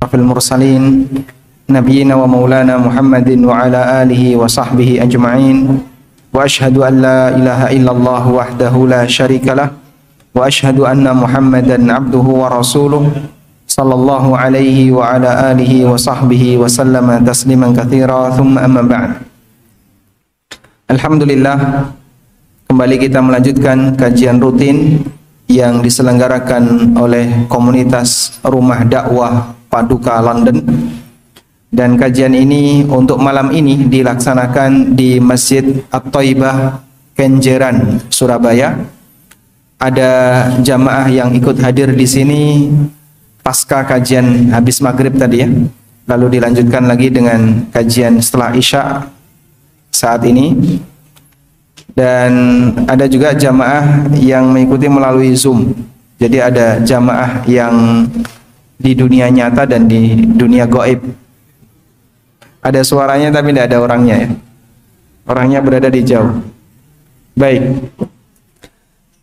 Fil mursalin nabiyina wa maulana Muhammadin wa ala alihi wa sahbihi ajma'in wa ashhadu an la ilaha illallah wahdahu la syarikalah wa ashhadu anna Muhammadan abduhu wa rasuluh sallallahu alaihi wa ala alihi wa sahbihi wa sallama tasliman katsira thumma amma ba'd. Alhamdulillah, kembali kita melanjutkan kajian rutin yang diselenggarakan oleh komunitas Rumah Dakwah Paduka London, dan kajian ini untuk malam ini dilaksanakan di Masjid At-Thaibah Kenjeran, Surabaya. Ada jamaah yang ikut hadir di sini pasca kajian habis maghrib tadi ya, lalu dilanjutkan lagi dengan kajian setelah Isya saat ini, dan ada juga jamaah yang mengikuti melalui Zoom. Jadi ada jamaah yang di dunia nyata dan di dunia gaib. Ada suaranya tapi tidak ada orangnya ya. Orangnya berada di jauh. Baik.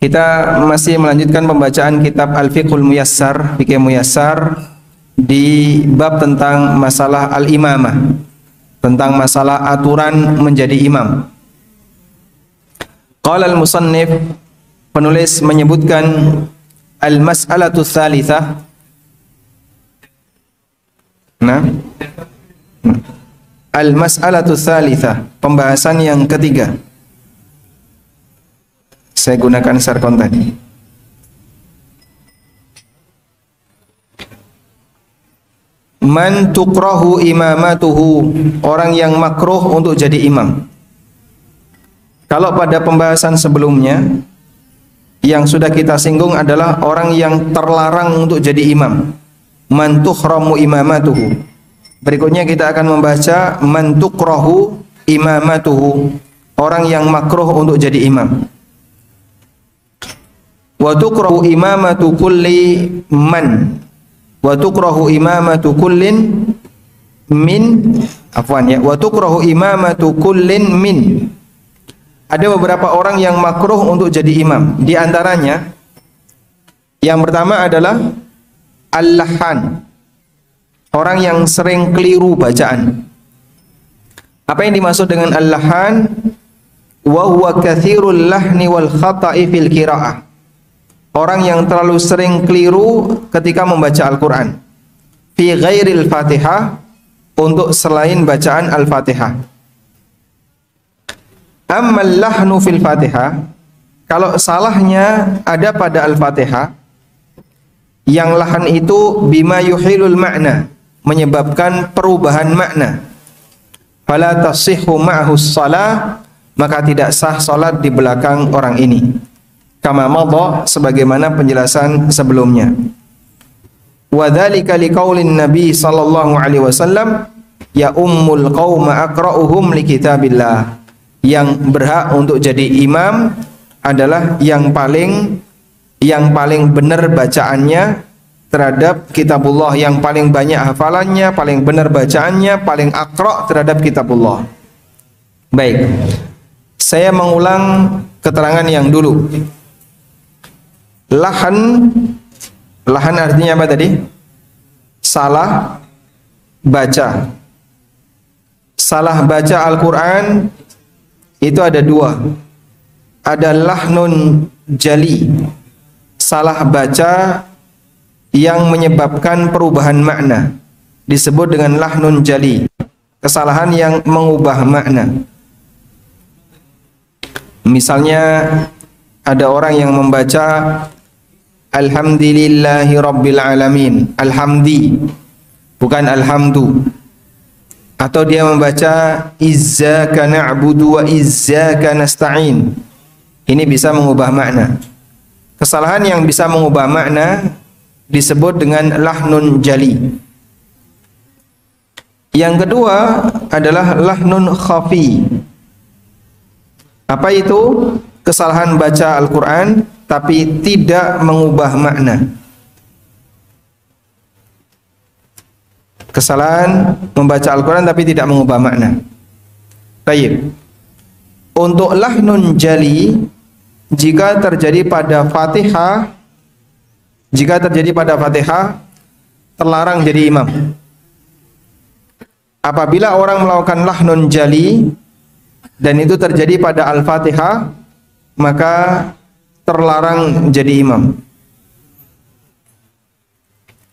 Kita masih melanjutkan pembacaan kitab Al-Fiqhul Muyassar, Fikih Muyassar, di bab tentang masalah al-imamah, tentang masalah aturan menjadi imam. Qala al-musannif, penulis menyebutkan al-mas'alatu tsalitsah. Al-mas'alatu tsalitsah, pembahasan yang ketiga. Saya gunakan sarkon tadi. Man tukrahu imamatuhu, orang yang makruh untuk jadi imam. Kalau pada pembahasan sebelumnya yang sudah kita singgung adalah orang yang terlarang untuk jadi imam. Man tukhramu imamatuhu. Berikutnya kita akan membaca man tukrahu imamatuhu, orang yang makruh untuk jadi imam. Wa tukrahu imamatu kulli man, wa tukrahu imamatu kullin min, afwan ya, wa tukrahu imamatu kullin min. Ada beberapa orang yang makruh untuk jadi imam. Di antaranya yang pertama adalah al-lahan, orang yang sering keliru bacaan. Apa yang dimaksud dengan al-lahan? Wa huwa katsirul lahni wal khata'i fil qiraah, orang yang terlalu sering keliru ketika membaca Al-Quran. Fi ghairil Fatihah, untuk selain bacaan Al-Fatihah. Ammal lahnu fil Fatihah, kalau salahnya ada pada Al-Fatihah, yang lahan itu bima yuhilul makna, menyebabkan perubahan makna. Fala tasihhu ma'hu shalah, maka tidak sah salat di belakang orang ini. Kama madha, sebagaimana penjelasan sebelumnya. Wa dzalika liqaulin Nabi sallallahu alaihi wasallam, ya ummul qauma aqra'uhum li kitabillah. Yang berhak untuk jadi imam adalah yang paling benar bacaannya terhadap kitabullah, yang paling banyak hafalannya, paling benar bacaannya, paling aqra' terhadap kitabullah. Baik, saya mengulang keterangan yang dulu. Lahan artinya apa tadi? Salah baca. Salah baca Al-Quran itu ada dua. Ada lahnun jali, salah baca yang menyebabkan perubahan makna, disebut dengan lahnun jali, kesalahan yang mengubah makna. Misalnya ada orang yang membaca alhamdulillahi rabbil alamin, alhamdi, bukan alhamdu. Atau dia membaca izzaka na'budu wa izzaka nasta'in. Ini bisa mengubah makna. Kesalahan yang bisa mengubah makna disebut dengan lahnun jali. Yang kedua adalah lahnun khafi. Apa itu? Kesalahan baca Al-Quran tapi tidak mengubah makna. Kesalahan membaca Al-Quran tapi tidak mengubah makna. Baik. Untuk lahnun jali, jika terjadi pada Fatihah terlarang jadi imam. Apabila orang melakukan lahnun jali dan itu terjadi pada Al-Fatihah, maka terlarang jadi imam.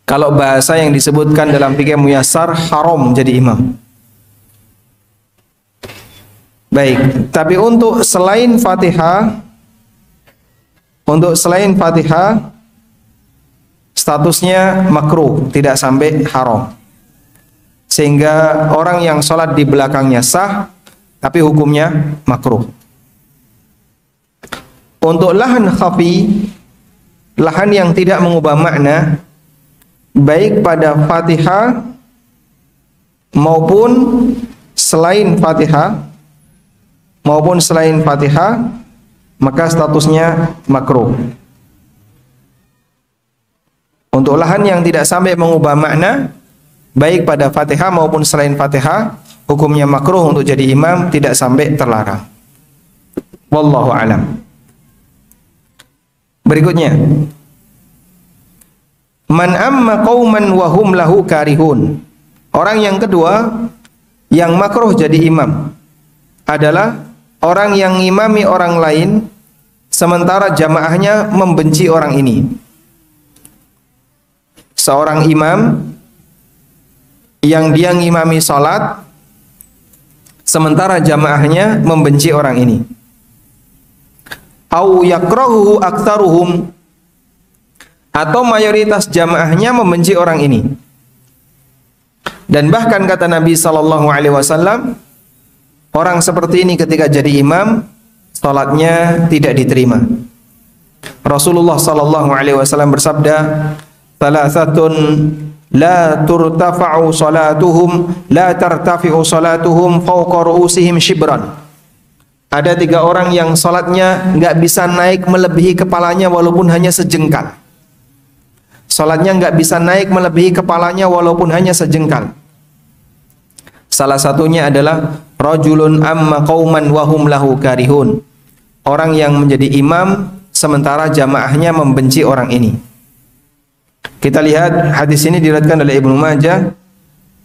Kalau bahasa yang disebutkan dalam fikih muyassar, haram jadi imam. Baik, tapi untuk selain Fatihah, statusnya makruh, tidak sampai haram. Sehingga orang yang sholat di belakangnya sah, tapi hukumnya makruh. Untuk lahan khafi, lahan yang tidak mengubah makna, baik pada Fatihah maupun selain Fatihah, maka statusnya makruh. Untuk lahan yang tidak sampai mengubah makna, baik pada Fatihah maupun selain Fatihah, hukumnya makruh untuk jadi imam, tidak sampai terlarang. Wallahu a'lam. Berikutnya, man amma qauman wa hum lahu karihun. Orang yang kedua yang makruh jadi imam adalah orang yang ngimami orang lain sementara jamaahnya membenci orang ini. Seorang imam yang dia ngimami salat sementara jamaahnya membenci orang ini. Au yakrahuhu aktsaruhum, atau mayoritas jamaahnya membenci orang ini. Dan bahkan kata Nabi sallallahu alaihi wasallam, orang seperti ini ketika jadi imam, salatnya tidak diterima. Rasulullah sallallahu alaihi wasallam bersabda, "Thalathatun la turtafa'u salatuhum, la tartafi'u salatuhum fawqa ru'usihim shibran." Ada 3 orang yang salatnya nggak bisa naik melebihi kepalanya walaupun hanya sejengkal. Salatnya nggak bisa naik melebihi kepalanya walaupun hanya sejengkal. Salah satunya adalah rajulun amma qauman wa hum lahu karihun. Orang yang menjadi imam sementara jamaahnya membenci orang ini. Kita lihat hadis ini diriwayatkan oleh Ibnu Majah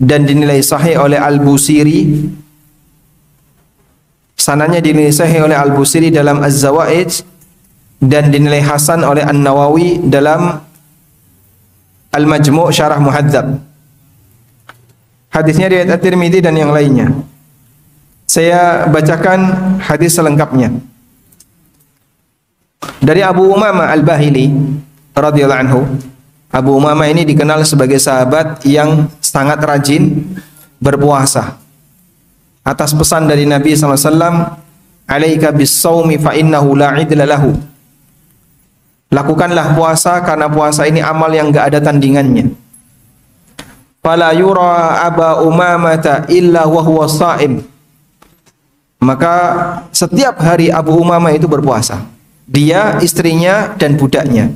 dan dinilai sahih oleh Al-Busiri. Sanadnya dinilai sahih oleh Al-Busiri dalam Az-Zawaid dan dinilai hasan oleh An-Nawawi dalam Al-Majmu' Syarah Muhadzab. Hadisnya riwayat At-Tirmidzi dan yang lainnya. Saya bacakan hadis selengkapnya. Dari Abu Umamah Al-Bahili radhiyallahu anhu. Abu Umamah ini dikenal sebagai sahabat yang sangat rajin berpuasa. Atas pesan dari Nabi SAW, "Alaika bis-shaumi fa innahu la 'idla lahu." Lakukanlah puasa karena puasa ini amal yang enggak ada tandingannya. Fala yura Aba Umamah illa wa huwa sha'im. Maka setiap hari Abu Umamah itu berpuasa. Dia, istrinya dan budaknya.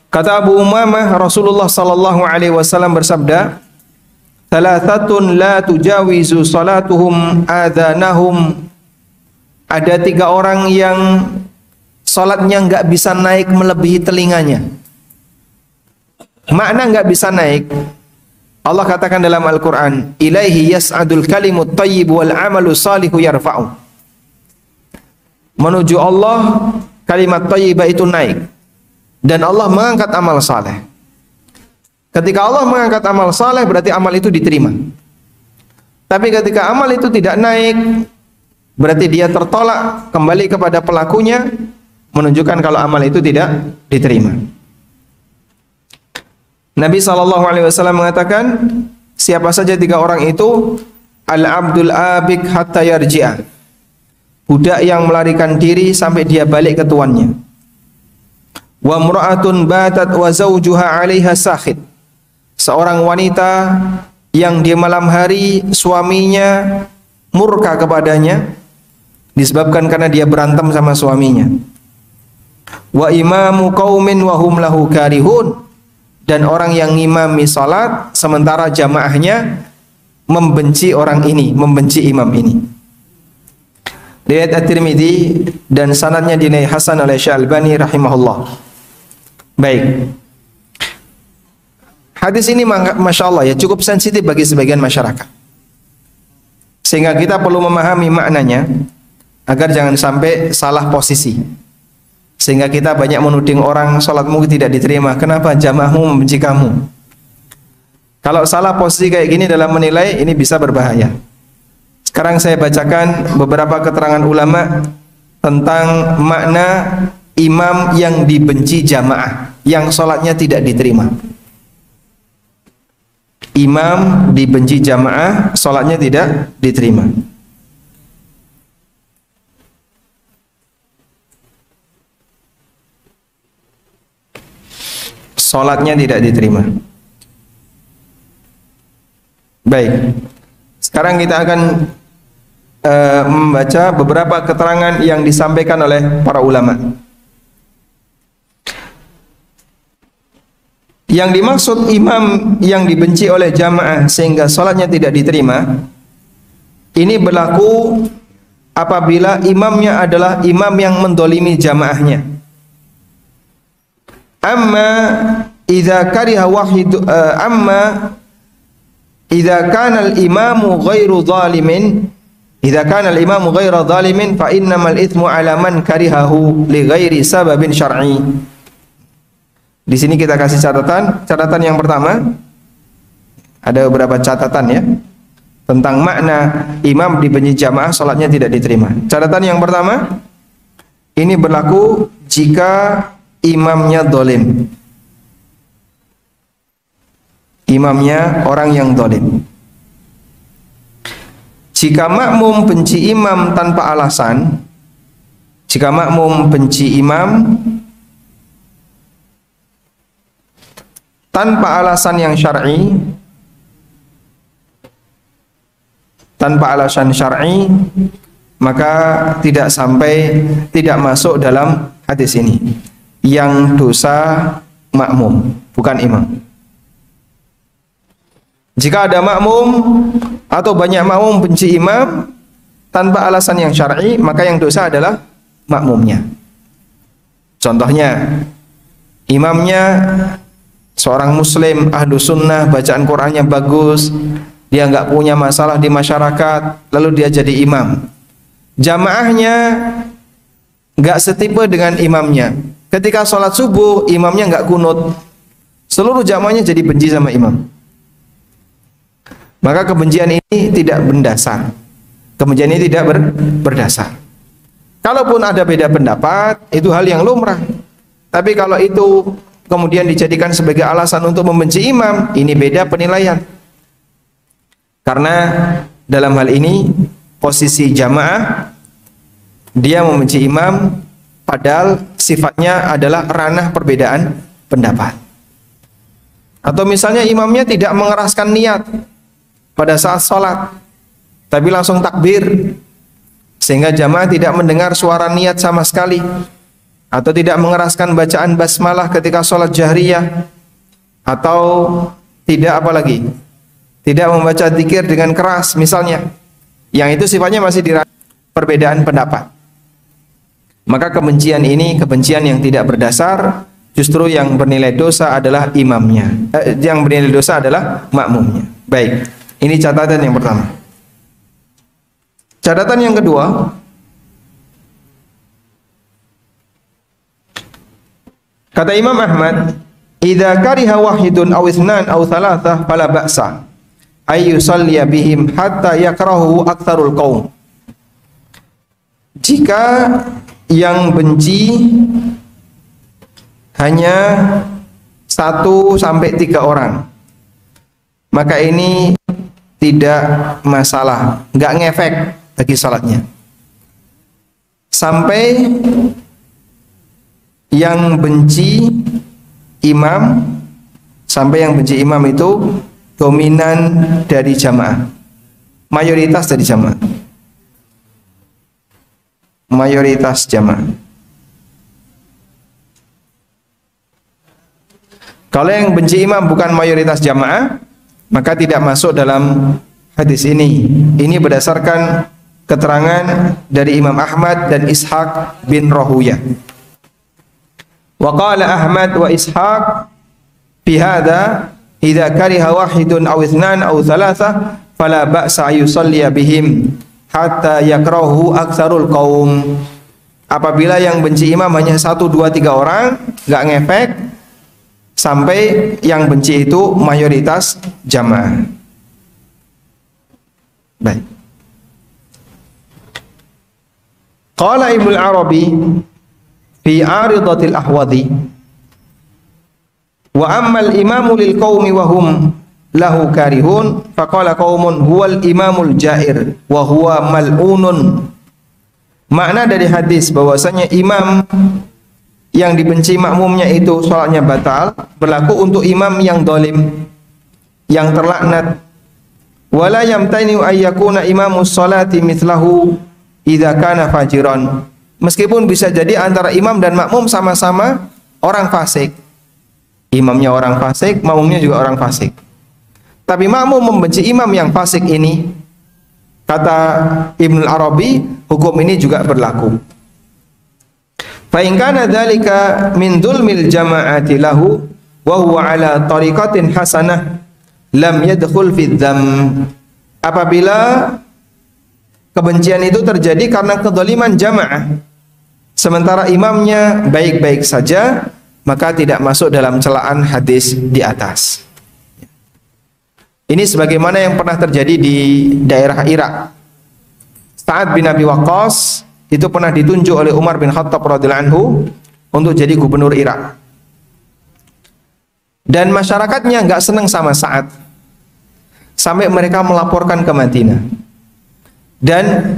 Kata Abu Umamah, Rasulullah sallallahu alaihi wasallam bersabda, "Thalathatun la tujawizu salatuhum adhanahum." Ada 3 orang yang salatnya enggak bisa naik melebihi telinganya. Makna enggak bisa naik, Allah katakan dalam Al-Quran, "Ilaihi yas'adul kalimut thayyib wal amalu salihu yarfa'u." Menuju Allah, kalimat thayyibah itu naik dan Allah mengangkat amal saleh. Ketika Allah mengangkat amal saleh, berarti amal itu diterima. Tapi ketika amal itu tidak naik, berarti dia tertolak kembali kepada pelakunya, menunjukkan kalau amal itu tidak diterima. Nabi SAW mengatakan, siapa saja 3 orang itu, al-abdul abik hatta yarji'a, budak yang melarikan diri sampai dia balik ke tuannya. Wa mra'atun batat wa zawjuha 'alaiha sakhit, seorang wanita yang di malam hari suaminya murka kepadanya disebabkan karena dia berantem sama suaminya. Wa imamu qaumin wa hum lahu karihun, dan orang yang ngimami salat sementara jamaahnya membenci orang ini, membenci imam ini. Riwayat At-Tirmidzi dan sanadnya dinilai hasan oleh Syekh Albani rahimahullah. Baik. Hadis ini Masya Allah ya cukup sensitif bagi sebagian masyarakat, sehingga kita perlu memahami maknanya agar jangan sampai salah posisi, sehingga kita banyak menuding orang sholatmu tidak diterima, kenapa jamaahmu membenci kamu. Kalau salah posisi kayak gini dalam menilai, ini bisa berbahaya. Sekarang saya bacakan beberapa keterangan ulama tentang makna imam yang dibenci jamaah, yang sholatnya tidak diterima. Imam dibenci jamaah, sholatnya tidak diterima. Sholatnya tidak diterima. Baik, sekarang kita akan membaca beberapa keterangan yang disampaikan oleh para ulama. Yang dimaksud imam yang dibenci oleh jamaah sehingga sholatnya tidak diterima, ini berlaku apabila imamnya adalah imam yang mendolimi jamaahnya. Amma idza kariha wahid amma idza kana al-imamu ghairu zalimin, idza kana al-imamu ghairu zalimin fa innamal itsmu 'ala man karihahu li ghairi sababin syar'i. Di sini kita kasih catatan. Catatan yang pertama, ada beberapa catatan ya tentang makna imam dibenci jamaah sholatnya tidak diterima. Catatan yang pertama, ini berlaku jika imamnya dolim, imamnya orang yang dolim. Jika makmum benci imam tanpa alasan, jika makmum benci imam tanpa alasan yang syar'i, tanpa alasan syar'i, maka tidak masuk dalam hadis ini. Yang dosa makmum, bukan imam. Jika ada makmum atau banyak makmum benci imam tanpa alasan yang syar'i, maka yang dosa adalah makmumnya. Contohnya, imamnya seorang muslim, ahlu sunnah, bacaan Qur'annya bagus, dia nggak punya masalah di masyarakat, lalu dia jadi imam. Jamaahnya nggak setipe dengan imamnya. Ketika sholat subuh, imamnya nggak kunut, seluruh jamaahnya jadi benci sama imam. Maka kebencian ini tidak berdasar. Kebencian ini tidak berdasar. Kalaupun ada beda pendapat, itu hal yang lumrah. Tapi kalau itu kemudian dijadikan sebagai alasan untuk membenci imam, ini beda penilaian. Karena dalam hal ini posisi jamaah, dia membenci imam padahal sifatnya adalah ranah perbedaan pendapat. Atau misalnya imamnya tidak mengeraskan niat pada saat sholat, tapi langsung takbir, sehingga jamaah tidak mendengar suara niat sama sekali, atau tidak mengeraskan bacaan basmalah ketika sholat jahriyah, atau tidak apalagi, tidak membaca dzikir dengan keras misalnya, yang itu sifatnya masih di perbedaan pendapat. Maka kebencian ini kebencian yang tidak berdasar, justru yang bernilai dosa adalah imamnya, yang bernilai dosa adalah makmumnya. Baik, ini catatan yang pertama. Catatan yang kedua, kata Imam Ahmad, idza kariha wahidun aw itsnan aw thalathah fala ba'sa ay yusalli bihim hatta yakrahu aktsarul qaum. Jika yang benci hanya 1 sampai 3 orang, maka ini tidak masalah, nggak ngefek bagi salatnya. Sampai yang benci imam, sampai yang benci imam itu dominan dari jamaah, mayoritas dari jamaah, mayoritas jamaah. Kalau yang benci imam bukan mayoritas jamaah, maka tidak masuk dalam hadis ini. Ini berdasarkan keterangan dari Imam Ahmad dan Ishaq bin Rahuyah. Wa qala Ahmad wa Ishaq fi hadza idza kariha wahidun aw itsnan aw thalatha fala ba'sa yusalli bihim hatta yakrahu aktsarul qaum. Apabila yang benci imam hanya 1, 2, 3 orang, enggak ngefek sampai yang benci itu mayoritas jamaah. Baik. Qala Ibnu Arabi fi Aridatil Ahwadhi wa ammal imamu lil qaumi wa hum lahu karihun faqala qaumun huwal imamul jair wa huwa mal'unun. Makna dari hadis bahwasanya imam yang dibenci makmumnya itu salatnya batal berlaku untuk imam yang dolim, yang terlaknat. Wala yamtani'u ayyakuna imamus salati mithlahu idza kana fajiran. Meskipun bisa jadi antara imam dan makmum sama-sama orang fasik. Imamnya orang fasik, makmumnya juga orang fasik. Tapi makmum membenci imam yang fasik ini, kata Ibnu Arabi, hukum ini juga berlaku. Fa in kana dzalika min dzulmil jama'ati lahu wa huwa ala tariqatin hasanah lam yadkhul fi dzam. Apabila kebencian itu terjadi karena kedzaliman jamaah, sementara imamnya baik-baik saja, maka tidak masuk dalam celaan hadis di atas. Ini sebagaimana yang pernah terjadi di daerah Irak. Sa'ad bin Abi Waqqas itu pernah ditunjuk oleh Umar bin Khattab radhiyallahu anhu untuk jadi gubernur Irak. Dan masyarakatnya nggak senang sama Sa'ad, sampai mereka melaporkan ke Madinah. Dan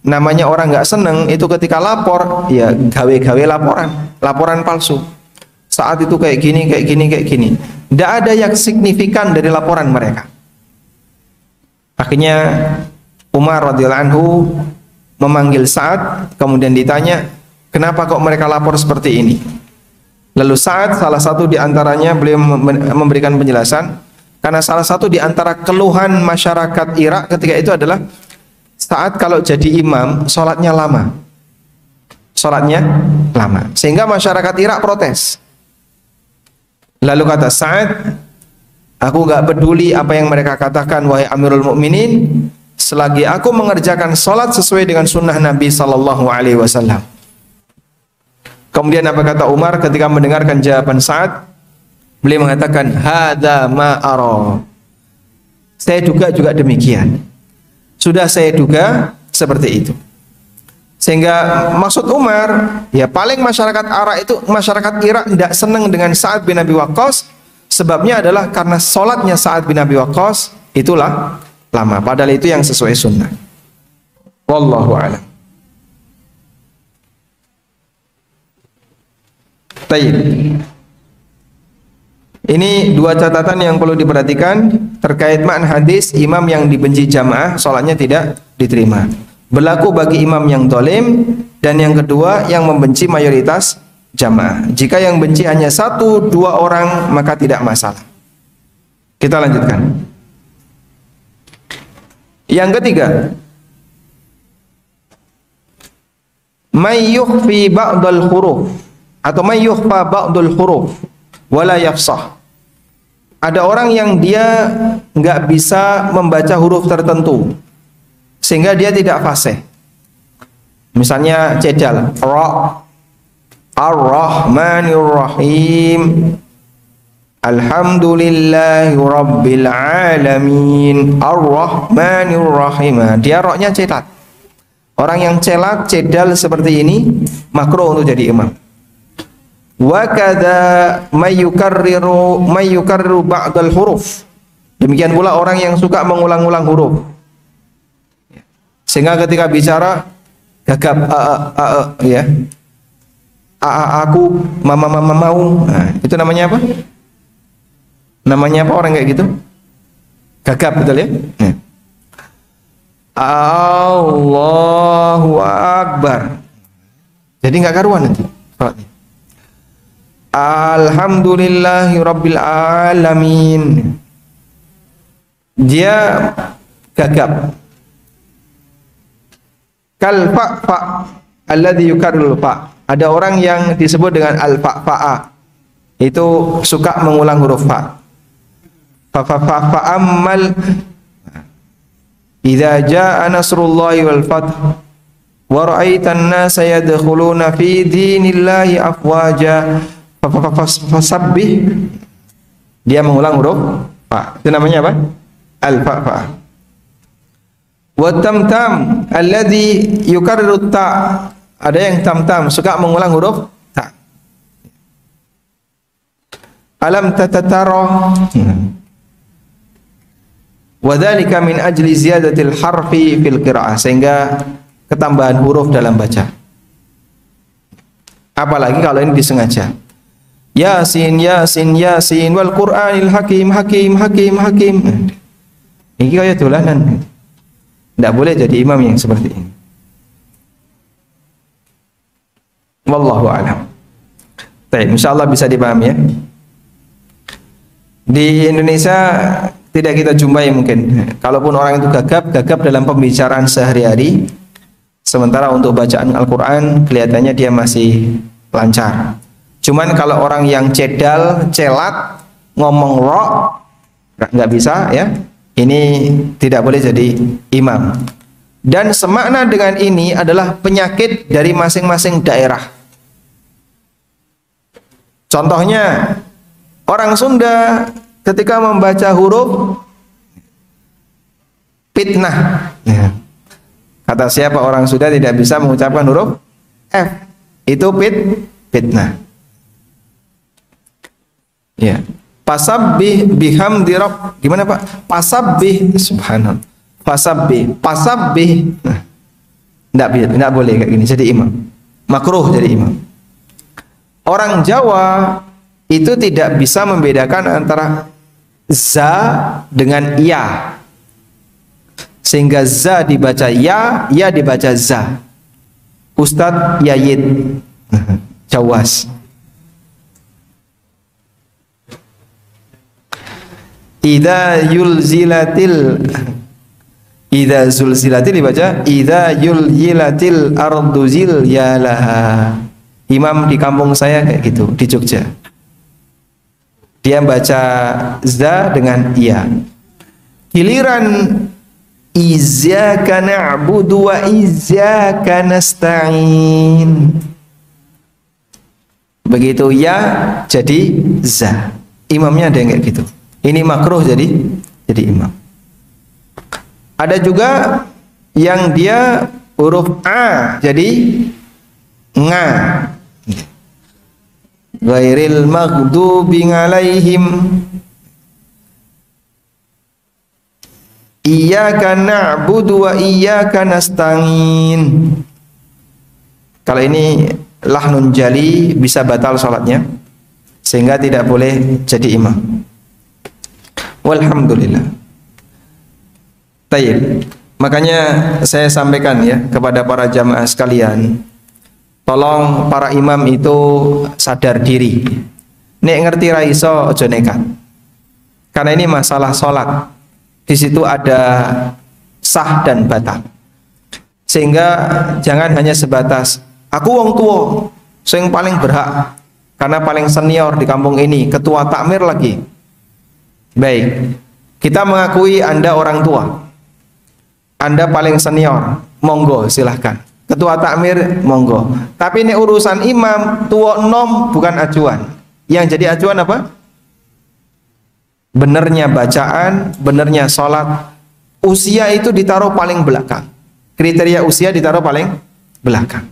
namanya orang nggak senang itu ketika lapor, ya gawe-gawe laporan palsu. Saat itu kayak gini, kayak gini, kayak gini. Tidak ada yang signifikan dari laporan mereka. Akhirnya Umar radhiyallahu anhu memanggil Sa'ad, kemudian ditanya, kenapa kok mereka lapor seperti ini? Lalu Sa'ad salah satu di antaranya beliau memberikan penjelasan, karena salah satu di antara keluhan masyarakat Irak ketika itu adalah Sa'ad kalau jadi imam, sholatnya lama. Sehingga masyarakat Irak protes. Lalu kata Sa'ad, aku gak peduli apa yang mereka katakan, wahai Amirul Mukminin, selagi aku mengerjakan sholat sesuai dengan sunnah Nabi Sallallahu Alaihi Wasallam. Kemudian apa kata Umar ketika mendengarkan jawaban Sa'ad? Beliau mengatakan, hadza ma ara. Saya duga juga demikian. Sudah saya duga seperti itu. Sehingga maksud Umar, ya paling masyarakat Irak tidak senang dengan Sa'ad bin Abi Waqqas, sebabnya adalah karena sholatnya Sa'ad bin Abi Waqqas itulah lama, padahal itu yang sesuai sunnah. Wallahu a'lam. Baik. Ini dua catatan yang perlu diperhatikan terkait makna hadis imam yang dibenci jamaah sholatnya tidak diterima. Berlaku bagi imam yang dolim, dan yang kedua yang membenci mayoritas jamaah. Jika yang benci hanya 1, 2 orang maka tidak masalah. Kita lanjutkan. Yang ketiga, may yukhfi ba'dal huruf atau may yukhfa ba'dul huruf wala yafsah. Ada orang yang dia nggak bisa membaca huruf tertentu sehingga dia tidak fasih. Misalnya cedal, ra, ar-rahmanir rahim, alhamdulillahi rabbil alamin, ar-rahmanir rahim. Dia roknya celat. Orang yang celat, cedal seperti ini makruh untuk jadi imam. Wa kadza may yukarriru ba'dal huruf. Demikian pula orang yang suka mengulang-ulang huruf. Sehingga ketika bicara gagap ya. Aku, mama mau. Nah, itu namanya apa? Namanya apa orang kayak gitu? Gagap, betul ya? Nah. Allahu Akbar. Jadi nggak karuan nanti. Alhamdulillahi Rabbil Alamin. Dia gagap. Kal fa alladhi yukarrul fa. Ada orang yang disebut dengan al-fa'fa'a. Itu suka mengulang huruf fa. fa ammal idza jaa nasrullahi wal fath wa ra'aitan nasa yadkhuluna fi dinillahi afwaja fasabbih. Dia mengulang huruf fa. Itu namanya apa? Al-fa fa. Wa tamtam alladhi yukarriru ta. Ada yang tamtam suka mengulang huruf ta. Alam tatatara. Wa dzalika min ajli ziyadatil harfi fil qiraah, sehingga ketambahan huruf dalam baca. Apalagi kalau ini disengaja. Yasin yasin yasin wal Qur'anil hakim hakim hakim hakim. Ini kayak dolanan. Tidak boleh jadi imam yang seperti ini. Wallahu a'lam. Baik, insyaallah bisa dipahami ya. Di Indonesia tidak kita jumpai mungkin. Kalaupun orang itu gagap dalam pembicaraan sehari-hari, sementara untuk bacaan Al-Quran kelihatannya dia masih lancar. Cuman kalau orang yang cedal, celat, ngomong roh, nggak bisa ya. Ini tidak boleh jadi imam. Dan semakna dengan ini adalah penyakit dari masing-masing daerah. Contohnya, orang Sunda ketika membaca huruf fitnah, ya. Kata siapa orang Sunda tidak bisa mengucapkan huruf F, itu fitnah. Ya. Pasabbih bihamdi rabb. Gimana Pak? Pasabbih, subhanallah. Pasabbih. Enggak boleh kayak gini jadi imam. Makruh jadi imam. Orang Jawa itu tidak bisa membedakan antara za dengan ya. Sehingga za dibaca ya dibaca za. Ustadz Yayid Jawas. Idza zulzilatil dibaca idza yulzilatil ardu zilyalaha. Imam di kampung saya kayak gitu di Jogja. Dia baca za dengan iya. Giliran iyyaka na'budu wa iyyaka nasta'in. Begitu ya jadi za. Imamnya ada yang kayak gitu. Ini makruh jadi imam. Ada juga yang dia huruf a jadi nga. Ghairil maghdubi alaihim. Iyyaka na'budu wa iyyaka nasta'in. Kalau ini lahnun jali bisa batal salatnya, sehingga tidak boleh jadi imam. Walhamdulillah. Tayyib. Makanya saya sampaikan ya kepada para jamaah sekalian, tolong para imam itu sadar diri. Nek ngerti raiso ojo nekat. Karena ini masalah sholat. Di situ ada sah dan batal. Sehingga jangan hanya sebatas aku wong tua, sing paling berhak karena paling senior di kampung ini, ketua takmir lagi. Baik, kita mengakui Anda orang tua, Anda paling senior, monggo silahkan. Ketua takmir, monggo. Tapi ini urusan imam, tua nom bukan acuan. Yang jadi acuan apa? Benernya bacaan, benernya sholat. Usia itu ditaruh paling belakang. Kriteria usia ditaruh paling belakang.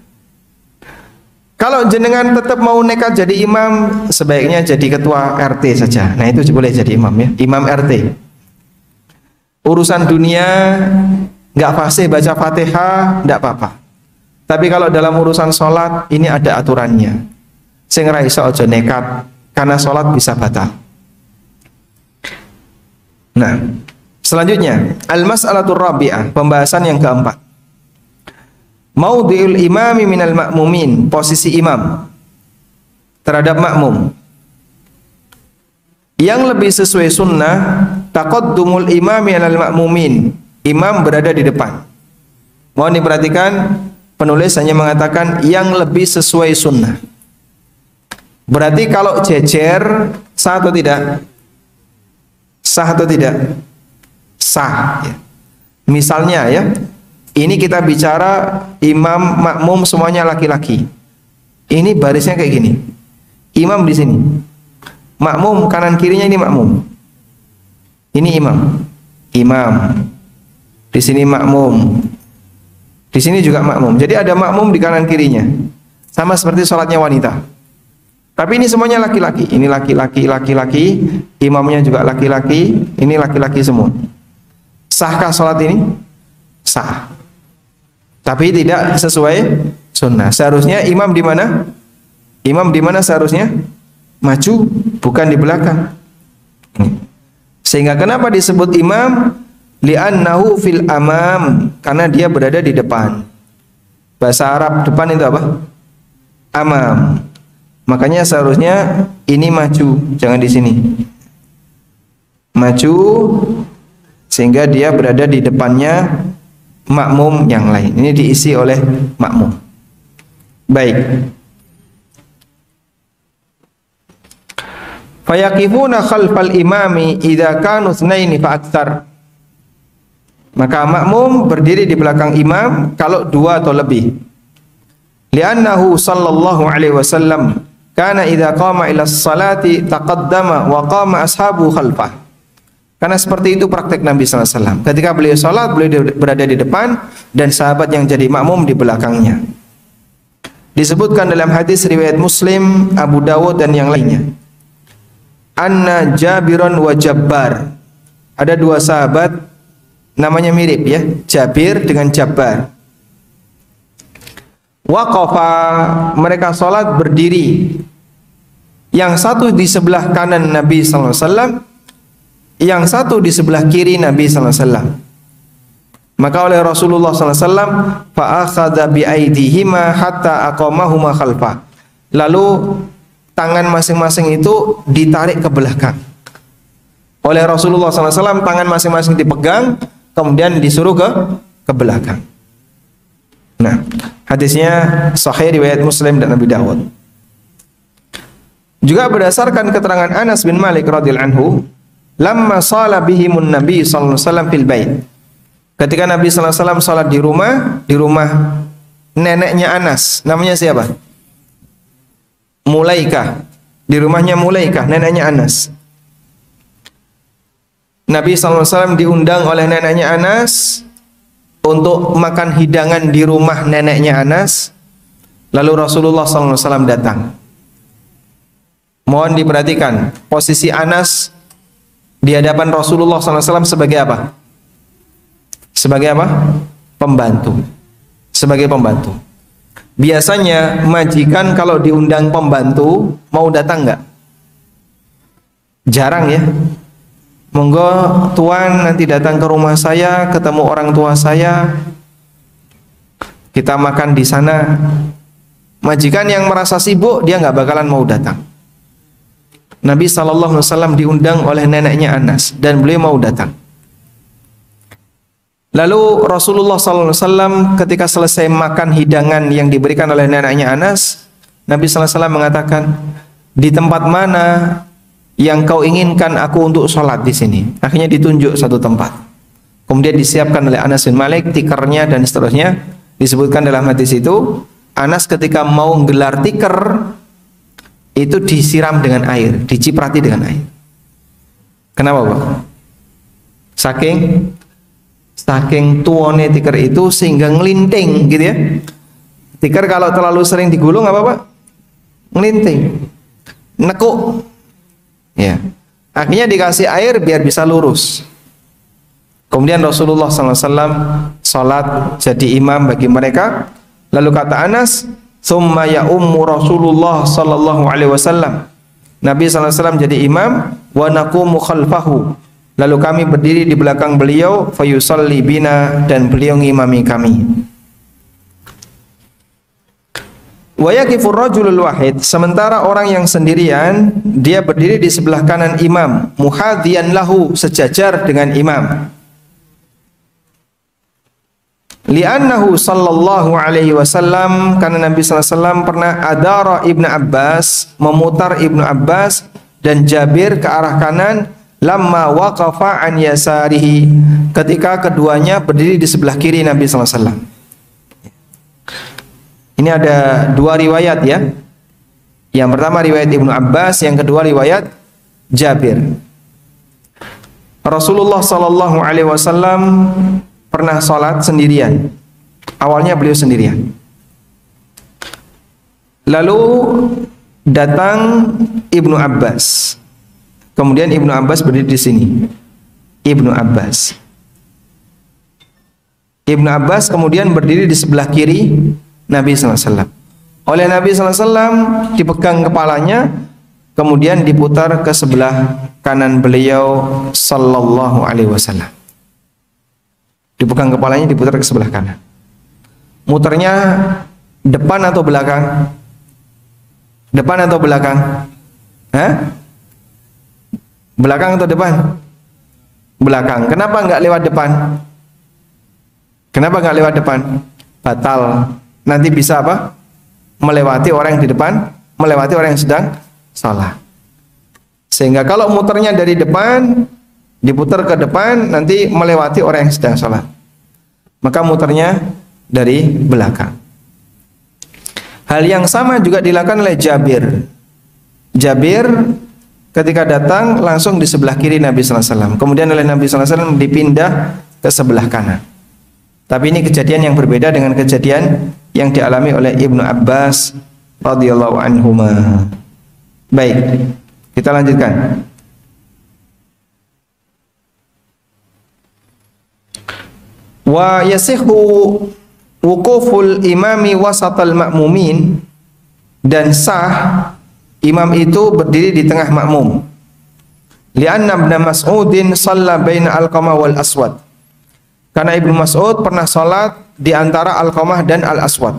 Kalau jenengan tetap mau nekat jadi imam, sebaiknya jadi ketua RT saja. Nah itu boleh jadi imam ya, imam RT. Urusan dunia nggak fasih baca Fatihah, nggak apa-apa. Tapi kalau dalam urusan sholat ini ada aturannya. Sing ra iso aja nekat, karena sholat bisa batal. Nah, selanjutnya al-mas'alatur rabi'ah, pembahasan yang keempat. Maudhi'ul imami minal ma'mumin, posisi imam terhadap makmum. Yang lebih sesuai sunnah, taqaddumul imami alal ma'mumin, imam berada di depan. Mohon diperhatikan, penulis hanya mengatakan yang lebih sesuai sunnah. Berarti kalau jejer sah atau tidak? Sah atau tidak? Sah ya. Misalnya ya, ini kita bicara imam makmum semuanya laki-laki. Ini barisnya kayak gini. Imam di sini. Makmum kanan kirinya ini makmum. Ini imam. Imam. Di sini makmum. Di sini juga makmum. Jadi ada makmum di kanan kirinya. Sama seperti sholatnya wanita. Tapi ini semuanya laki-laki. Ini laki-laki, laki-laki. Imamnya juga laki-laki. Ini laki-laki semua. Sahkah sholat ini? Sah. Tapi tidak sesuai sunnah. Seharusnya imam di mana? Imam di mana seharusnya? Maju, bukan di belakang. Sehingga kenapa disebut imam? Li'annahu fil amam, karena dia berada di depan. Bahasa Arab depan itu apa? Amam. Makanya seharusnya ini maju, jangan di sini. Maju sehingga dia berada di depannya makmum yang lain. Ini diisi oleh makmum. Baik. Fayaqifuna khalfal imami idza kanu tsnaini fa aktsar. Maka makmum berdiri di belakang imam kalau dua atau lebih. Li'annahu sallallahu alaihi wasallam kana idza qama ila sholati taqaddama wa qama ashabu khalfah. Karena seperti itu praktek Nabi sallallahu alaihi wasallam. Ketika beliau salat, beliau berada di depan dan sahabat yang jadi makmum di belakangnya. Disebutkan dalam hadis riwayat Muslim, Abu Dawud dan yang lainnya. Anna Jabiron wa Jabbar. Ada dua sahabat namanya mirip ya, Jabir dengan Jabbar. Waqafa, mereka salat berdiri. Yang satu di sebelah kanan Nabi sallallahu alaihi wasallam, yang satu di sebelah kiri Nabi sallallahu alaihi wasallam. Maka oleh Rasulullah sallallahu alaihi wasallam fa akhadha bi aidihima hatta aqamahuma khalfa. Lalu tangan masing-masing itu ditarik ke belakang. Oleh Rasulullah sallallahu alaihi wasallam tangan masing-masing dipegang, kemudian disuruh ke belakang. Nah, hadisnya sahih riwayat Muslim dan Abu Dawud. Juga berdasarkan keterangan Anas bin Malik radhiyallahu anhu, lamma shala bihimun Nabi sallallahu alaihi wasallam fil bait. Ketika Nabi sallallahu alaihi wasallam salat di rumah neneknya Anas, namanya siapa? Mulaikah. Di rumahnya Mulaikah, neneknya Anas. Nabi sallallahu alaihi wasallam diundang oleh neneknya Anas untuk makan hidangan di rumah neneknya Anas. Lalu Rasulullah sallallahu alaihi wasallam datang. Mohon diperhatikan, posisi Anas di hadapan Rasulullah sallallahu alaihi wasallam sebagai apa? Sebagai apa? Pembantu. Sebagai pembantu. Biasanya majikan kalau diundang pembantu mau datang nggak? Jarang ya. Monggo tuan nanti datang ke rumah saya, ketemu orang tua saya, kita makan di sana. Majikan yang merasa sibuk dia nggak bakalan mau datang. Nabi SAW diundang oleh neneknya Anas dan beliau mau datang. Lalu Rasulullah SAW ketika selesai makan hidangan yang diberikan oleh neneknya Anas, Nabi SAW mengatakan, di tempat mana yang kau inginkan aku untuk sholat di sini? Akhirnya ditunjuk satu tempat. Kemudian disiapkan oleh Anas bin Malik tikernya dan seterusnya. Disebutkan dalam hadis itu, Anas ketika mau gelar tiker itu disiram dengan air, diciprati dengan air. Kenapa, Pak? Saking tuone tikar itu sehingga ngelinting gitu ya. Tikar kalau terlalu sering digulung apa Pak? Ngelinting, nekuk. Ya. Akhirnya dikasih air biar bisa lurus. Kemudian Rasulullah SAW salat jadi imam bagi mereka. Lalu kata Anas, "Tsumma ya ummu Rasulullah sallallahu alaihi wasallam." Nabi SAW jadi imam, wa naqumu khalfahu. Lalu kami berdiri di belakang beliau, fayusalli bina, dan beliau ngimami kami. Wa yaqifur rajulul wahid, sementara orang yang sendirian dia berdiri di sebelah kanan imam, muhadhiyan lahu, sejajar dengan imam. Li'annahu sallallahu alaihi wasallam, karena Nabi sallallahu alaihi wasallam pernah adara Ibnu Abbas, memutar Ibnu Abbas dan Jabir ke arah kanan, lamma waqafa an yasarihi, ketika keduanya berdiri di sebelah kiri Nabi sallallahu alaihi wasallam. Ini ada dua riwayat ya. Yang pertama riwayat Ibnu Abbas, yang kedua riwayat Jabir. Rasulullah sallallahu alaihi wasallam pernah salat sendirian. Awalnya beliau sendirian. Lalu datang Ibnu Abbas. Kemudian Ibnu Abbas berdiri di sini. Ibnu Abbas kemudian berdiri di sebelah kiri Nabi sallallahu alaihi wasallam. Oleh Nabi sallallahu alaihi wasallam dipegang kepalanya, kemudian diputar ke sebelah kanan beliau sallallahu alaihi wasallam. Dipegang kepalanya, diputar ke sebelah kanan. Muternya depan atau belakang? Depan atau belakang? Hah? Belakang atau depan? Belakang. Kenapa enggak lewat depan? Kenapa enggak lewat depan? Batal. Nanti bisa apa? Melewati orang yang di depan, melewati orang yang sedang salat. Sehingga kalau muternya dari depan, diputar ke depan, nanti melewati orang yang sedang salat. Maka muternya dari belakang. Hal yang sama juga dilakukan oleh Jabir. Jabir ketika datang langsung di sebelah kiri Nabi sallallahu alaihi wasallam. Kemudian oleh Nabi sallallahu alaihi wasallam dipindah ke sebelah kanan. Tapi ini kejadian yang berbeda dengan kejadian yang dialami oleh Ibnu Abbas radhiyallahu anhuma. Baik, kita lanjutkan. Wa yasihu wuquful imami wasatal ma'mumin, dan sah imam itu berdiri di tengah makmum. Li'anna Ibnu Mas'udin shalla baina Alqamah wal Aswad. Karena Ibnu Mas'ud pernah salat di antara Alqamah dan Al-Aswad.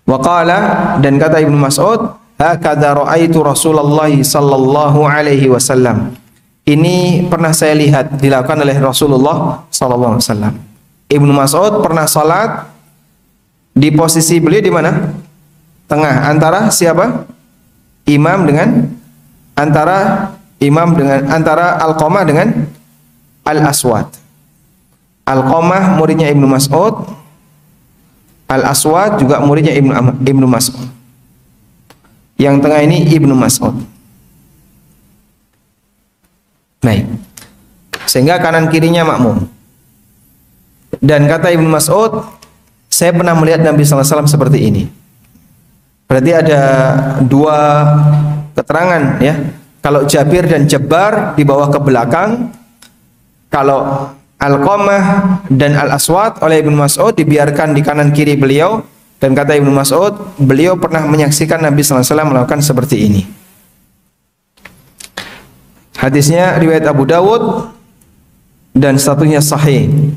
Wa qala, dan kata Ibnu Mas'ud, hakadza ra'aitu Rasulullah sallallahu alaihi wasallam. Ini pernah saya lihat dilakukan oleh Rasulullah sallallahu alaihi wasallam. Ibnu Mas'ud pernah salat di posisi beliau di mana? Tengah, antara siapa? Antara Alqamah dengan Al-Aswad. Alqamah muridnya Ibnu Mas'ud, Al-Aswad juga muridnya Ibnu Mas'ud. Yang tengah ini Ibnu Mas'ud. Baik. Sehingga kanan kirinya makmum. Dan kata Ibnu Mas'ud, saya pernah melihat Nabi sallallahu alaihi wasallam seperti ini. Berarti ada dua keterangan ya. Kalau Jabir dan Jabbar dibawa ke belakang, kalau Alqamah dan Al-Aswad oleh Ibnu Mas'ud dibiarkan di kanan kiri beliau. Dan kata Ibnu Mas'ud, beliau pernah menyaksikan Nabi sallallahu alaihi wasallam melakukan seperti ini. Hadisnya riwayat Abu Dawud dan statusnya sahih.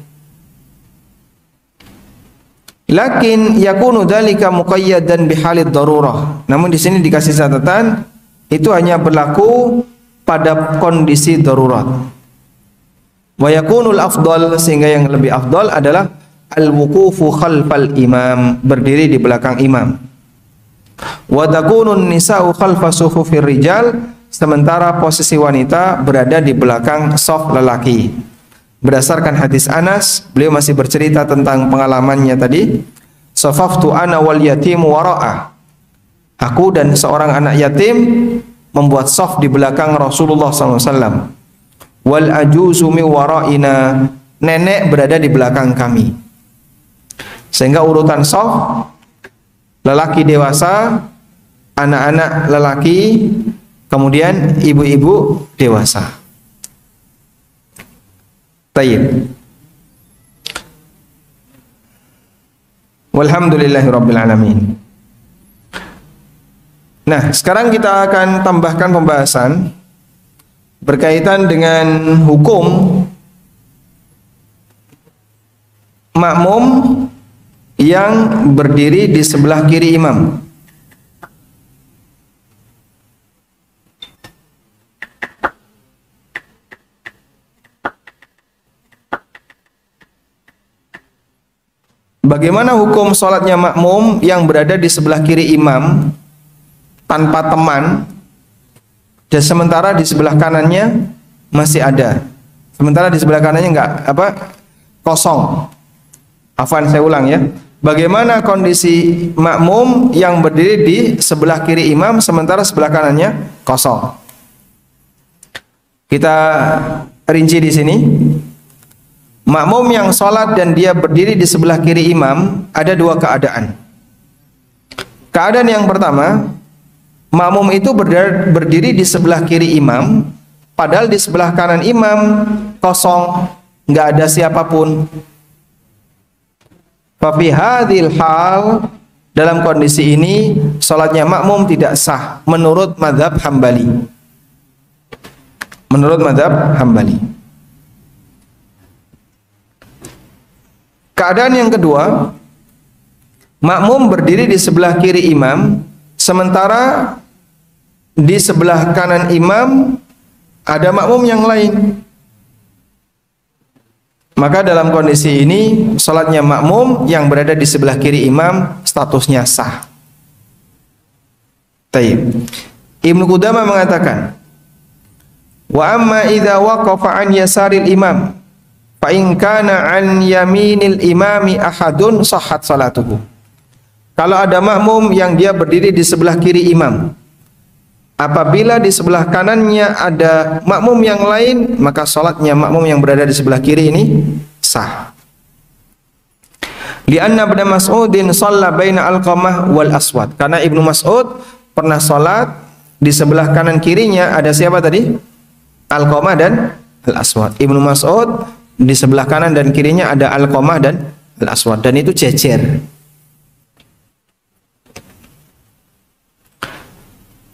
Lakin yakunu dzalika muqayyadan bihalid darurah. Namun di sini dikasih catatan itu hanya berlaku pada kondisi darurat. Wa yakunul afdal, sehingga yang lebih afdal adalah al-wuqufu khalfal imam, berdiri di belakang imam. Wa takunun nisa'u khalfa sufufir rijal, sementara posisi wanita berada di belakang shaf lelaki. Berdasarkan hadis Anas, beliau masih bercerita tentang pengalamannya tadi. Safaftu ana wal yatim wara'a. Aku dan seorang anak yatim membuat shaf di belakang Rasulullah SAW. Wal ajuzu mi wara'ina, nenek berada di belakang kami. Sehingga urutan shaf, lelaki dewasa, anak-anak lelaki, kemudian ibu-ibu dewasa. Tayyib. Walhamdulillahirabbil alamin. Nah, sekarang kita akan tambahkan pembahasan berkaitan dengan hukum makmum yang berdiri di sebelah kiri imam. Bagaimana hukum sholatnya makmum yang berada di sebelah kiri imam tanpa teman dan sementara di sebelah kanannya masih ada. Sementara di sebelah kanannya kosong. Afwan, saya ulang ya. Bagaimana kondisi makmum yang berdiri di sebelah kiri imam sementara sebelah kanannya kosong? Kita rinci di sini. Makmum yang sholat dan dia berdiri di sebelah kiri imam ada dua keadaan. Keadaan yang pertama, makmum itu berdiri di sebelah kiri imam, padahal di sebelah kanan imam kosong, nggak ada siapapun. Fa fi hadhil hal, dalam kondisi ini salatnya makmum tidak sah menurut mazhab Hambali. Menurut mazhab Hambali. Keadaan yang kedua, makmum berdiri di sebelah kiri imam, sementara di sebelah kanan imam ada makmum yang lain. Maka dalam kondisi ini salatnya makmum yang berada di sebelah kiri imam statusnya sah. Taib. Ibnu Qudamah mengatakan, wa amma idza waqafa an yasaril imam fa in kana an yaminil imami ahadun sahhat salatuhu. Kalau ada makmum yang dia berdiri di sebelah kiri imam, apabila di sebelah kanannya ada makmum yang lain, maka salatnya makmum yang berada di sebelah kiri ini sah. Lianna Ibnu Mas'udin shalla baina Alqamah wal Aswad. Karena Ibnu Mas'ud pernah salat di sebelah kanan kirinya ada siapa tadi? Alqamah dan Al-Aswad. Ibnu Mas'ud di sebelah kanan dan kirinya ada Alqamah dan Al-Aswad, dan itu jejer.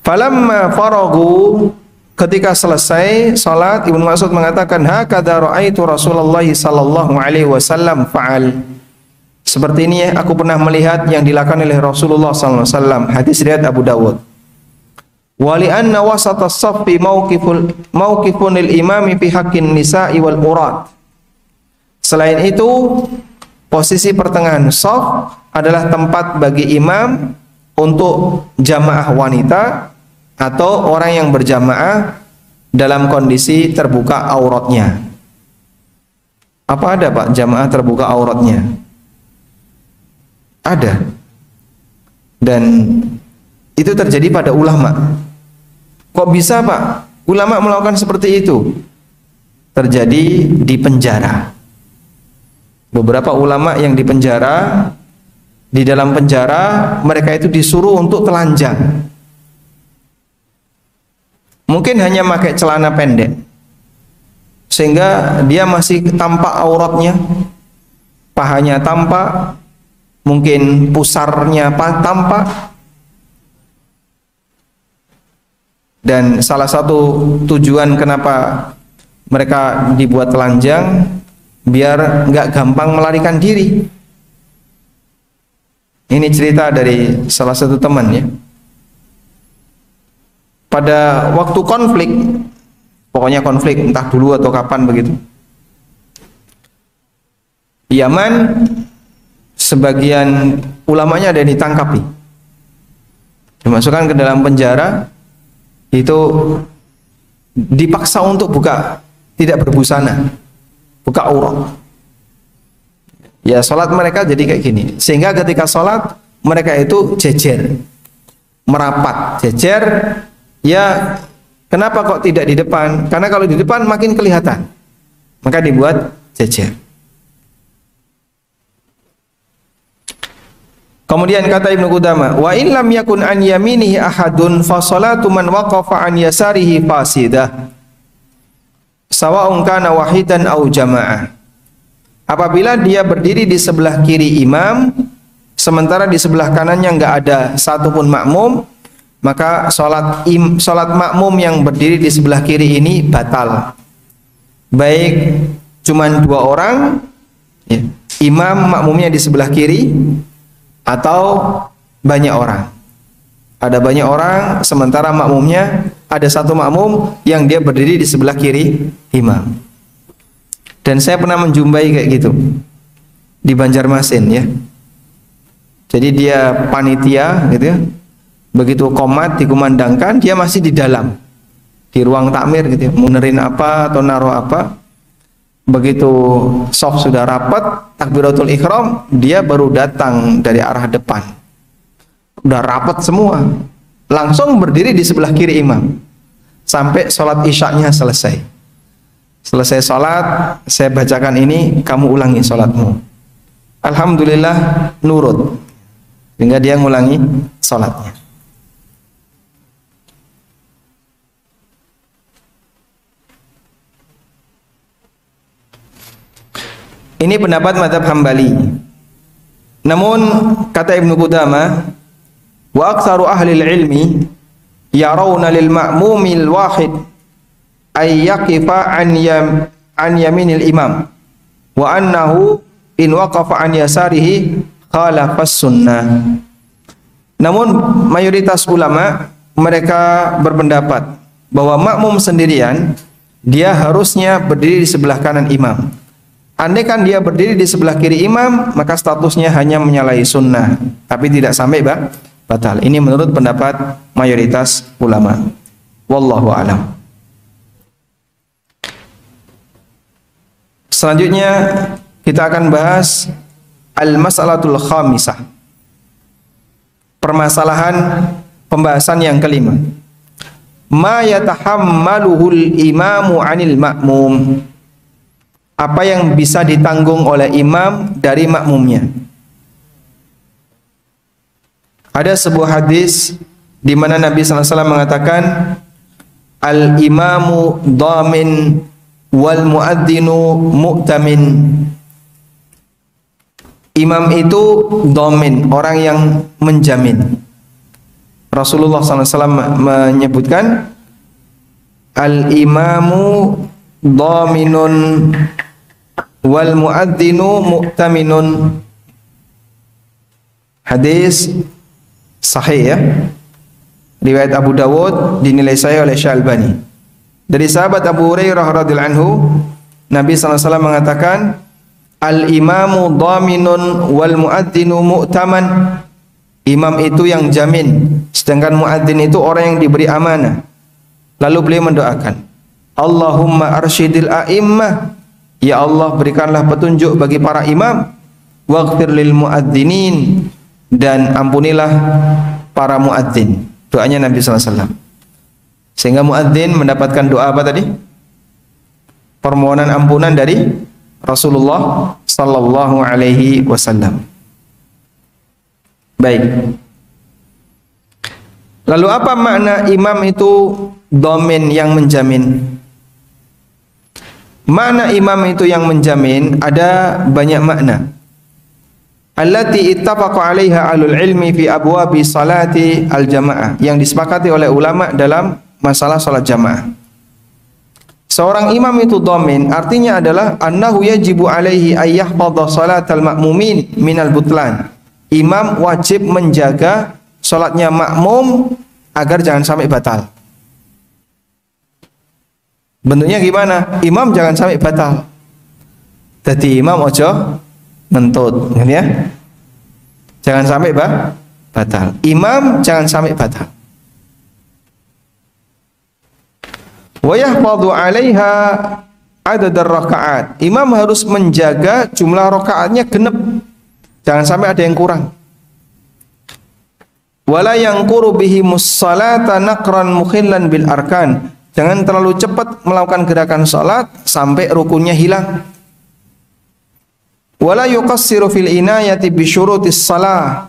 Falamma faragu, ketika selesai salat, Ibnu Mas'ud mengatakan, hakadza ra'aitu Rasulullah sallallahu alaihi wasallam fa'al. Seperti ini ya, aku pernah melihat yang dilakukan oleh Rasulullah sallallahu alaihi wasallam. Hadis riwayat Abu Dawud. Wa li anna wasata as-saffi mauqifun lil-imami fi haqqin nisa'i wal urat. Selain itu, posisi pertengahan shaf adalah tempat bagi imam untuk jamaah wanita atau orang yang berjamaah dalam kondisi terbuka auratnya. Apa ada Pak jamaah terbuka auratnya? Ada. Dan itu terjadi pada ulama. Kok bisa Pak ulama melakukan seperti itu? Terjadi di penjara. Beberapa ulama yang di penjara, di dalam penjara mereka itu disuruh untuk telanjang. Mungkin hanya pakai celana pendek, sehingga dia masih tampak auratnya, pahanya tampak, mungkin pusarnya tampak. Dan salah satu tujuan kenapa mereka dibuat telanjang, biar nggak gampang melarikan diri. Ini cerita dari salah satu teman ya. Pada waktu konflik, pokoknya konflik entah dulu atau kapan begitu, Yaman, sebagian ulamanya ada yang ditangkapi, dimasukkan ke dalam penjara, itu dipaksa untuk tidak berbusana, buka aurat. Ya, sholat mereka jadi kayak gini, sehingga ketika sholat mereka itu jejer, merapat, jejer. Ya, kenapa kok tidak di depan? Karena kalau di depan makin kelihatan, maka dibuat jejer. Kemudian kata Ibnu Qudamah, wa in lam yakun an yaminihi ahadun fa salatu man waqafa an yasarihi fasidah sawa'un kana wahidan aw jamaah. Apabila dia berdiri di sebelah kiri imam, sementara di sebelah kanannya nggak ada satupun makmum, maka sholat makmum yang berdiri di sebelah kiri ini batal. Baik cuman dua orang, ya, imam makmumnya di sebelah kiri, atau banyak orang. Ada banyak orang, sementara makmumnya ada satu makmum yang dia berdiri di sebelah kiri imam. Dan saya pernah menjumpai kayak gitu di Banjarmasin ya. Jadi dia panitia gitu ya. Begitu qomat dikumandangkan, dia masih di dalam. di ruang takmir gitu ya, munerin apa atau naruh apa. Begitu shaf sudah rapat, takbiratul ihram, dia baru datang dari arah depan. Udah rapat semua. Langsung berdiri di sebelah kiri imam sampai sholat isyaknya selesai. Selesai sholat, saya bacakan ini, kamu ulangi sholatmu. Alhamdulillah nurut, sehingga dia ngulangi sholatnya. Ini pendapat mazhab Hambali. Namun kata Ibnu Qudamah, wa aktsaru ahli ilmi yarawna lil ma'mumil wahid ay yaqifa an yaminil imam wa annahu in waqafa an yasarihi khalafas sunnah. Namun mayoritas ulama mereka berpendapat bahwa makmum sendirian dia harusnya berdiri di sebelah kanan imam. Andai kan dia berdiri di sebelah kiri imam, maka statusnya hanya menyalahi sunnah, tapi tidak sampai batal. Ini menurut pendapat mayoritas ulama. Wallahu a'lam. Selanjutnya kita akan bahas al-mas'alatul khamisah. Permasalahan pembahasan yang kelima. Ma yatahammaluhul imamu 'anil ma'mum. Apa yang bisa ditanggung oleh imam dari makmumnya. Ada sebuah hadis di mana Nabi sallallahu alaihi wasallam mengatakan al-imamu dhamin wal muadzinu mu'tamin. Imam itu dhamin, orang yang menjamin. Rasulullah sallallahu alaihi wasallam menyebutkan al-imamu dhaminun wal muadzinu mu'taminun. Hadis sahih ya, riwayat Abu Dawud, dinilai sahih oleh Syalbani. Dari sahabat Abu Hurairah radhiyallahu anhu, Nabi sallallahu alaihi wasallam mengatakan al-imamu dhaminun wal muadzinu mu'taman. Imam itu yang jamin, sedangkan muadzin itu orang yang diberi amanah. Lalu beliau mendoakan, Allahumma arsyidil a'immah, ya Allah berikanlah petunjuk bagi para imam, waghfir lil muadzinin, dan ampunilah para muadzin. Doanya Nabi sallallahu alaihi wasallam. Sehingga muadzin mendapatkan doa apa tadi? Permohonan ampunan dari Rasulullah sallallahu alaihi wasallam. Baik. Lalu apa makna imam itu dhamin, yang menjamin? Makna imam itu yang menjamin ada banyak makna. Allati ittafaqa 'alaiha ahlul ilmi fi abwabi salati al-jamaah, yang disepakati oleh ulama dalam masalah salat jamaah. Seorang imam itu dhamin artinya adalah annahu yajibu 'alaihi ay yahfadha salatal ma'mumin minal butlan. Imam wajib menjaga salatnya makmum agar jangan sampai batal. Bentuknya gimana? Imam jangan sampai batal. Jadi imam ojo ngentut, ya. Jangan sampai batal. Imam jangan sampai batal. Wa yahfadhu 'alaiha adad ar-raka'at. Imam harus menjaga jumlah rakaatnya genep. Jangan sampai ada yang kurang. Wala yanquru bihi musallata naqran mukhillan bil arkan. Jangan terlalu cepat melakukan gerakan salat sampai rukunnya hilang. Wala yuqassiru fil inayati bi syurutis shalah.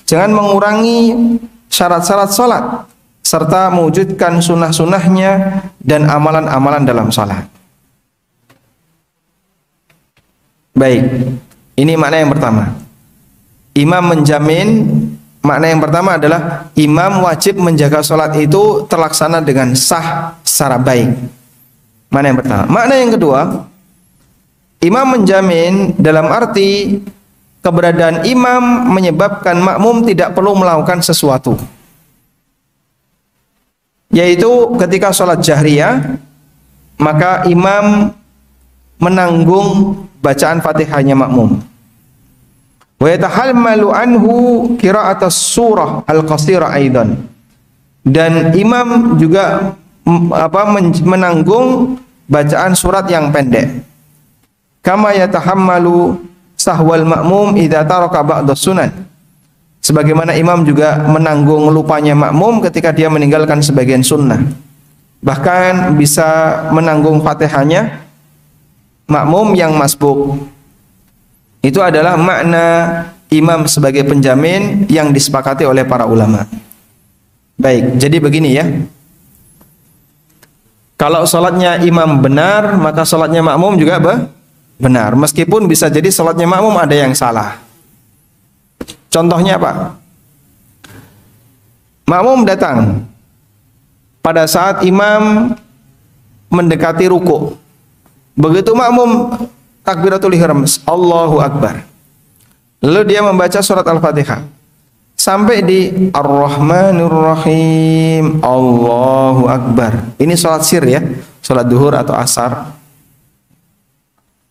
Jangan mengurangi syarat-syarat salat serta mewujudkan sunnah-sunnahnya dan amalan-amalan dalam salat. Baik, ini makna yang pertama. Imam menjamin, makna yang pertama adalah imam wajib menjaga salat itu terlaksana dengan sah secara baik. Makna yang pertama. Makna yang kedua, imam menjamin dalam arti keberadaan imam menyebabkan makmum tidak perlu melakukan sesuatu. Yaitu ketika sholat jahriyah, maka imam menanggung bacaan Fatihahnya makmum. Wa yatahammalu anhu qira'atas surah al-qasirah aidan. Dan imam juga menanggung bacaan surat yang pendek. Kama yatahammalu sahwal ma'mum idza taraka ba'dhas sunan. Sebagaimana imam juga menanggung lupanya makmum ketika dia meninggalkan sebagian sunnah. Bahkan bisa menanggung Fatihahnya makmum yang masbuk. Itu adalah makna imam sebagai penjamin yang disepakati oleh para ulama. Baik, jadi begini ya. Kalau sholatnya imam benar, maka sholatnya makmum juga benar. Meskipun bisa jadi sholatnya makmum ada yang salah. Contohnya apa? Makmum datang pada saat imam mendekati ruku. Begitu makmum takbiratul ihram, Allahu Akbar. Lalu dia membaca surat Al-Fatihah sampai di Ar-Rahmanir Rahim, Allahu Akbar. Ini sholat sir ya, sholat duhur atau asar.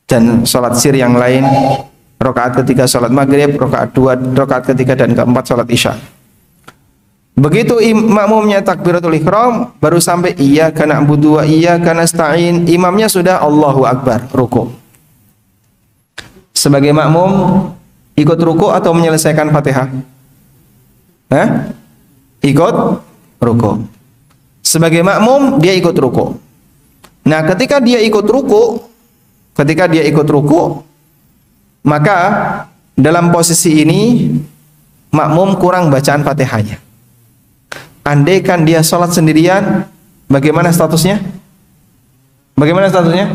Dan sholat sir yang lain, rakaat ketiga sholat maghrib, rakaat dua, rakaat ketiga dan keempat sholat isya. Begitu makmumnya takbiratul ihram, baru sampai iyyaka na'budu wa iyyaka nasta'in, imamnya sudah Allahu Akbar, ruku. Sebagai makmum ikut ruku atau menyelesaikan Fatihah? Ikut ruku. Sebagai makmum dia ikut ruku. Nah, ketika dia ikut ruku, maka dalam posisi ini makmum kurang bacaan Fatihahnya. Andaikan dia sholat sendirian, bagaimana statusnya? Bagaimana statusnya?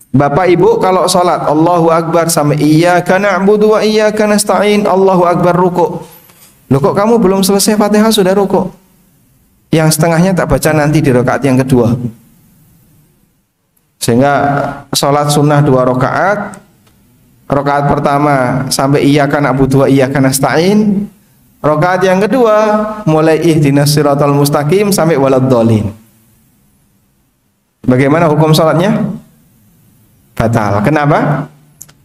Bapak ibu kalau sholat Allahu Akbar sampai iyyaka na'budu wa iyyaka nasta'in, Allahu Akbar, ruku. Loh, kok kamu belum selesai Fatihah sudah ruku? Yang setengahnya tak baca nanti di rakaat yang kedua. Sehingga sholat sunnah 2 rakaat, rakaat pertama sampai iyyaka na'budu wa iyyaka nasta'in, rakaat yang kedua mulai ihdinas siratal mustaqim sampai waladdallin. Bagaimana hukum sholatnya? Batal. Kenapa?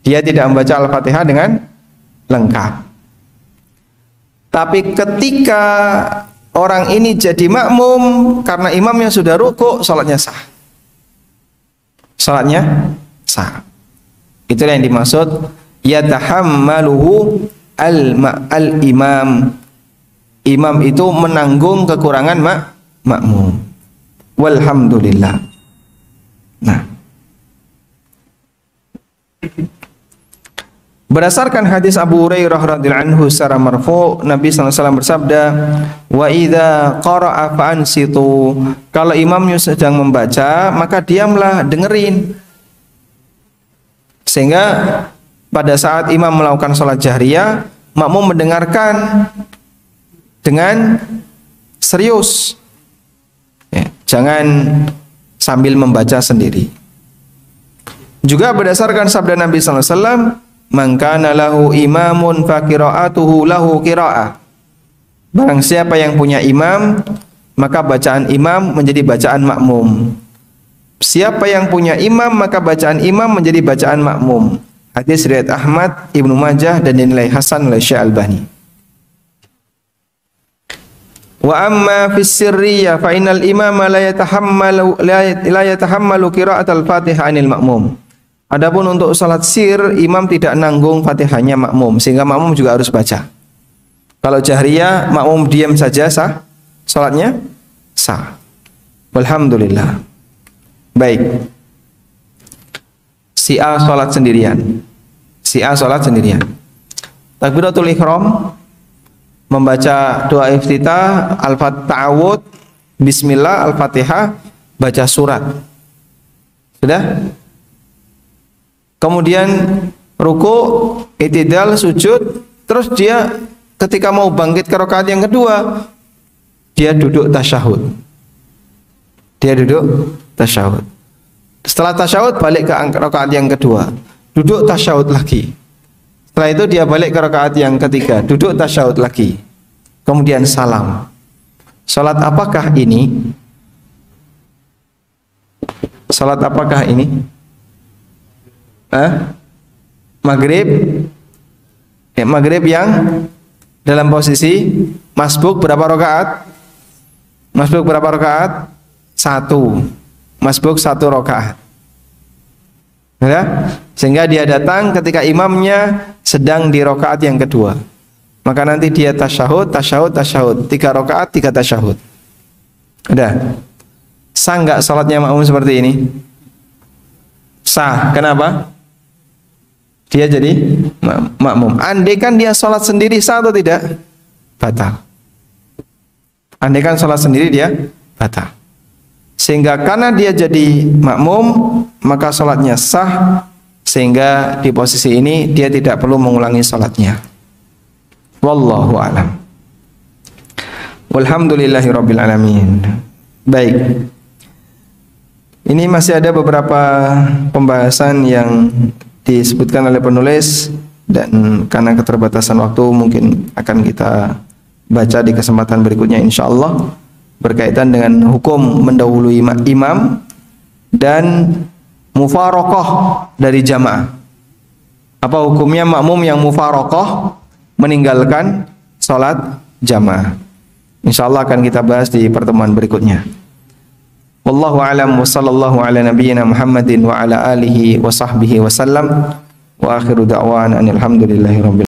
Dia tidak membaca Al-Fatihah dengan lengkap. Tapi ketika orang ini jadi makmum karena imamnya sudah ruku, sholatnya sah. Sholatnya sah. Itulah yang dimaksud yatahammaluhu al-imam. Imam itu menanggung kekurangan makmum. Walhamdulillah. Nah, berdasarkan hadis Abu Hurairah radhiyallahu anhu secara marfu, Nabi sallallahu alaihi wasallam bersabda, "Wa idza qara'a fa'ansitu." Kalau imamnya sedang membaca, maka diamlah, dengerin. Sehingga pada saat imam melakukan sholat jahriyah, makmum mendengarkan dengan serius. Ya, jangan sambil membaca sendiri. Juga berdasarkan sabda Nabi sallallahu alaihi wasallam, "Man kana lahu imamun fa qira'atuhu lahu qira'ah." Barang siapa yang punya imam, maka bacaan imam menjadi bacaan makmum. Siapa yang punya imam, maka bacaan imam menjadi bacaan makmum. Hadis riwayat Ahmad, Ibnu Majah dan dinilai hasan oleh Syekh Albani. Wa amma fis sirriyah fa innal imama la yatahammalu qira'atal Fatihah 'anil makmum. Adapun untuk salat sir, imam tidak nanggung Fatihahnya makmum, sehingga makmum juga harus baca. Kalau jahriyah, makmum diam saja sah, salatnya sah. Alhamdulillah. Baik. Si A salat sendirian. Takbiratul ihram, membaca doa iftitah, al-ta'awud, bismillah, al-fatihah, baca surat. Sudah? Kemudian ruku, i'tidal, sujud, terus dia ketika mau bangkit ke rakaat yang kedua, dia duduk tasyahud. Setelah tasyahud balik ke rakaat yang kedua, duduk tasyahud lagi. Setelah itu dia balik ke rakaat yang ketiga, duduk tasyahud lagi. Kemudian salam. Salat apakah ini? Salat apakah ini? Maghrib. Maghrib yang dalam posisi masbuk berapa rakaat? satu, masbuk 1 rakaat. Ya? Sehingga dia datang ketika imamnya sedang di rakaat yang kedua. Maka nanti dia tasyahud, 3 rakaat, 3 tasyahud. Udah. Sah nggak salatnya makmum seperti ini? Sah. Kenapa? Dia jadi makmum. Andai kan dia salat sendiri, sah atau tidak? Batal. Andai kan salat sendiri, dia batal. Sehingga karena dia jadi makmum, maka salatnya sah. Sehingga di posisi ini dia tidak perlu mengulangi salatnya. Wallahu a'lam. Walhamdulillahirabbil alamin. Baik. Ini masih ada beberapa pembahasan yang disebutkan oleh penulis, dan karena keterbatasan waktu mungkin akan kita baca di kesempatan berikutnya insyaallah, berkaitan dengan hukum mendahului imam dan mufaraqah dari jamaah. Apa hukumnya makmum yang mufaraqah, meninggalkan salat jamaah? Insyaallah akan kita bahas di pertemuan berikutnya. Wallahu a'lam wa sallallahu ala nabiyyina Muhammadin wa ala alihi wa sahbihi wa sallam. Wa akhiru da'wana alhamdulillahi rabbil